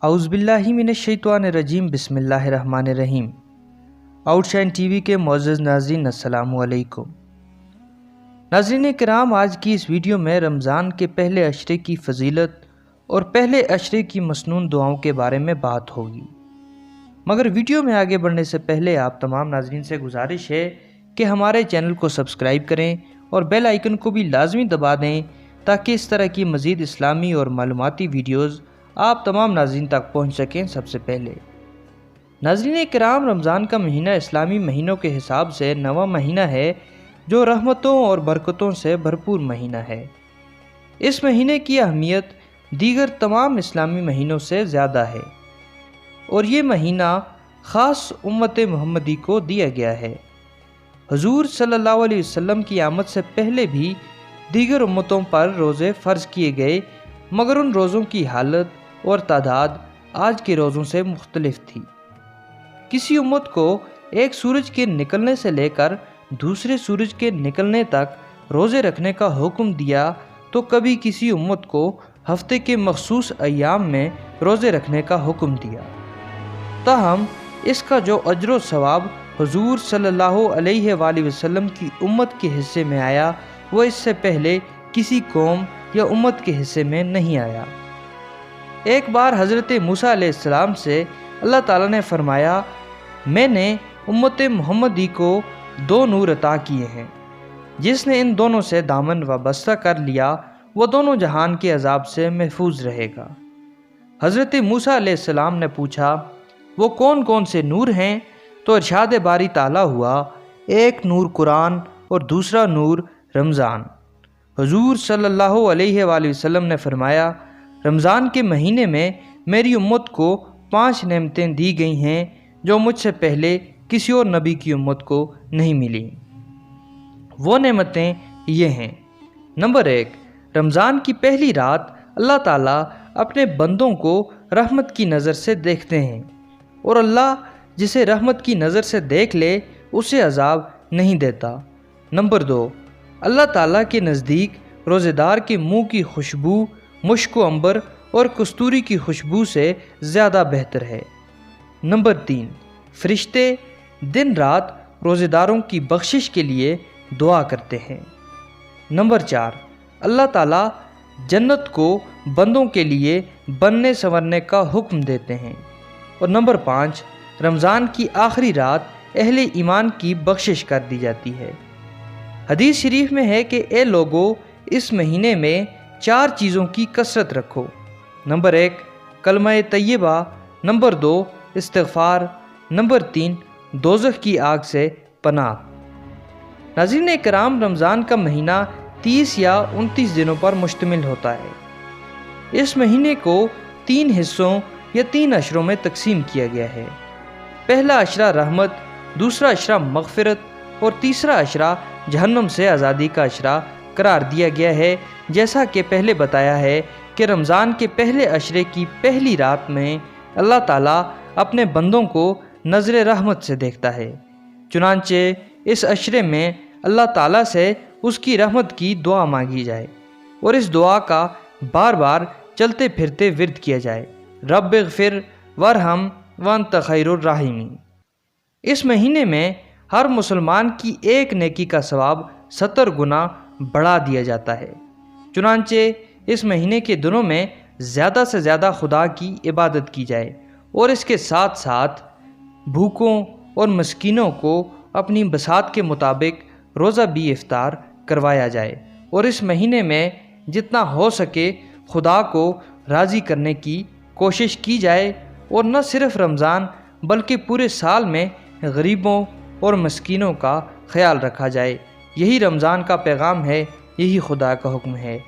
اعوذ باللہ من الشیطان الرجیم بسم اللہ الرحمن الرحیم۔ آؤٹ شائن ٹی وی کے معزز ناظرین السلام علیکم۔ ناظرین کرام، آج کی اس ویڈیو میں رمضان کے پہلے عشرے کی فضیلت اور پہلے عشرے کی مسنون دعاؤں کے بارے میں بات ہوگی، مگر ویڈیو میں آگے بڑھنے سے پہلے آپ تمام ناظرین سے گزارش ہے کہ ہمارے چینل کو سبسکرائب کریں اور بیل آئیکن کو بھی لازمی دبا دیں تاکہ اس طرح کی مزید اسلامی اور معلوماتی ویڈیوز آپ تمام ناظرین تک پہنچ سکیں سب سے پہلے۔ ناظرین کرام، رمضان کا مہینہ اسلامی مہینوں کے حساب سے 9واں مہینہ ہے جو رحمتوں اور برکتوں سے بھرپور مہینہ ہے۔ اس مہینے کی اہمیت دیگر تمام اسلامی مہینوں سے زیادہ ہے اور یہ مہینہ خاص امت محمدی کو دیا گیا ہے۔ حضور صلی اللہ علیہ وسلم کی آمد سے پہلے بھی دیگر امتوں پر روزے فرض کیے گئے، مگر ان روزوں کی حالت اور تعداد آج کے روزوں سے مختلف تھی۔ کسی امت کو ایک سورج کے نکلنے سے لے کر دوسرے سورج کے نکلنے تک روزے رکھنے کا حکم دیا تو کبھی کسی امت کو ہفتے کے مخصوص ایام میں روزے رکھنے کا حکم دیا۔ تاہم اس کا جو اجر و ثواب حضور صلی اللہ علیہ وآلہ وسلم کی امت کے حصے میں آیا وہ اس سے پہلے کسی قوم یا امت کے حصے میں نہیں آیا۔ ایک بار حضرت موسیٰ علیہ السلام سے اللہ تعالیٰ نے فرمایا، میں نے امت محمدی کو 2 نور عطا کیے ہیں، جس نے ان دونوں سے دامن وابستہ کر لیا وہ دونوں جہان کے عذاب سے محفوظ رہے گا۔ حضرت موسیٰ علیہ السلام نے پوچھا، وہ کون کون سے نور ہیں؟ تو ارشاد باری تعالیٰ ہوا، ایک نور قرآن اور دوسرا نور رمضان۔ حضور صلی اللہ علیہ وآلہ وسلم نے فرمایا، رمضان کے مہینے میں میری امت کو 5 نعمتیں دی گئی ہیں جو مجھ سے پہلے کسی اور نبی کی امت کو نہیں ملی۔ وہ نعمتیں یہ ہیں: نمبر 1، رمضان کی پہلی رات اللہ تعالیٰ اپنے بندوں کو رحمت کی نظر سے دیکھتے ہیں، اور اللہ جسے رحمت کی نظر سے دیکھ لے اسے عذاب نہیں دیتا۔ نمبر 2، اللہ تعالیٰ کے نزدیک روزے دار کے منہ کی خوشبو مشک و عنبر اور کستوری کی خوشبو سے زیادہ بہتر ہے۔ نمبر 3، فرشتے دن رات روزے داروں کی بخشش کے لیے دعا کرتے ہیں۔ نمبر 4، اللہ تعالیٰ جنت کو بندوں کے لیے بننے سنورنے کا حکم دیتے ہیں۔ اور نمبر 5، رمضان کی آخری رات اہل ایمان کی بخشش کر دی جاتی ہے۔ حدیث شریف میں ہے کہ اے لوگو، اس مہینے میں 4 چیزوں کی کثرت رکھو۔ نمبر 1، کلمہ طیبہ۔ نمبر 2، استغفار۔ نمبر 3، دوزخ کی آگ سے پناہ۔ ناظرین کرام، رمضان کا مہینہ 30 یا 29 دنوں پر مشتمل ہوتا ہے۔ اس مہینے کو 3 حصوں یا 3 عشروں میں تقسیم کیا گیا ہے۔ پہلا عشرہ رحمت، دوسرا عشرہ مغفرت اور تیسرا عشرہ جہنم سے آزادی کا عشرہ قرار دیا گیا ہے، جیسا کہ پہلے بتایا ہے کہ رمضان کے پہلے عشرے کی پہلی رات میں اللہ تعالیٰ اپنے بندوں کو نظر رحمت سے دیکھتا ہے۔ چنانچہ اس عشرے میں اللہ تعالیٰ سے اس کی رحمت کی دعا مانگی جائے اور اس دعا کا بار بار چلتے پھرتے ورد کیا جائے، رب اغفر وارحم وانت خیر الراحمین۔ اس مہینے میں ہر مسلمان کی ایک نیکی کا ثواب 70 گنا بڑھا دیا جاتا ہے۔ چنانچہ اس مہینے کے دنوں میں زیادہ سے زیادہ خدا کی عبادت کی جائے اور اس کے ساتھ ساتھ بھوکوں اور مسکینوں کو اپنی بساط کے مطابق روزہ بھی افطار کروایا جائے، اور اس مہینے میں جتنا ہو سکے خدا کو راضی کرنے کی کوشش کی جائے، اور نہ صرف رمضان بلکہ پورے سال میں غریبوں اور مسکینوں کا خیال رکھا جائے۔ یہی رمضان کا پیغام ہے، یہی خدا کا حکم ہے۔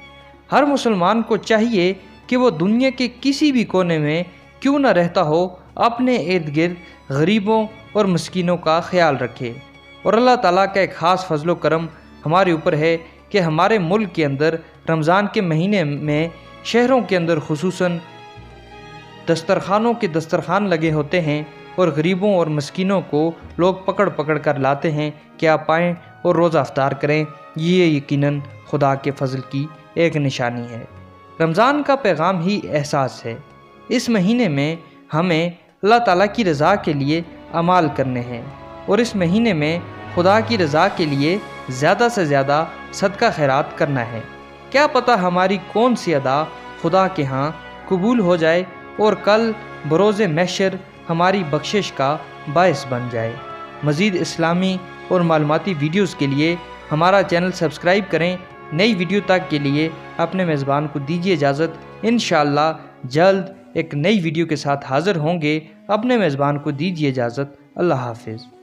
ہر مسلمان کو چاہیے کہ وہ دنیا کے کسی بھی کونے میں کیوں نہ رہتا ہو اپنے ارد گرد غریبوں اور مسکینوں کا خیال رکھے۔ اور اللہ تعالیٰ کا ایک خاص فضل و کرم ہمارے اوپر ہے کہ ہمارے ملک کے اندر رمضان کے مہینے میں شہروں کے اندر خصوصاً دسترخوانوں کے دسترخوان لگے ہوتے ہیں اور غریبوں اور مسکینوں کو لوگ پکڑ پکڑ کر لاتے ہیں کہ آپ آئیں اور روزہ افطار کریں۔ یہ یقیناً خدا کے فضل کی ایک نشانی ہے۔ رمضان کا پیغام ہی احساس ہے۔ اس مہینے میں ہمیں اللہ تعالیٰ کی رضا کے لیے اعمال کرنے ہیں اور اس مہینے میں خدا کی رضا کے لیے زیادہ سے زیادہ صدقہ خیرات کرنا ہے۔ کیا پتہ ہماری کون سی ادا خدا کے ہاں قبول ہو جائے اور کل بروز محشر ہماری بخشش کا باعث بن جائے۔ مزید اسلامی اور معلوماتی ویڈیوز کے لیے ہمارا چینل سبسکرائب کریں۔ نئی ویڈیو تک کے لیے اپنے میزبان کو دیجیے اجازت۔ انشاءاللہ جلد ایک نئی ویڈیو کے ساتھ حاضر ہوں گے۔ اپنے میزبان کو دیجیے اجازت۔ اللہ حافظ۔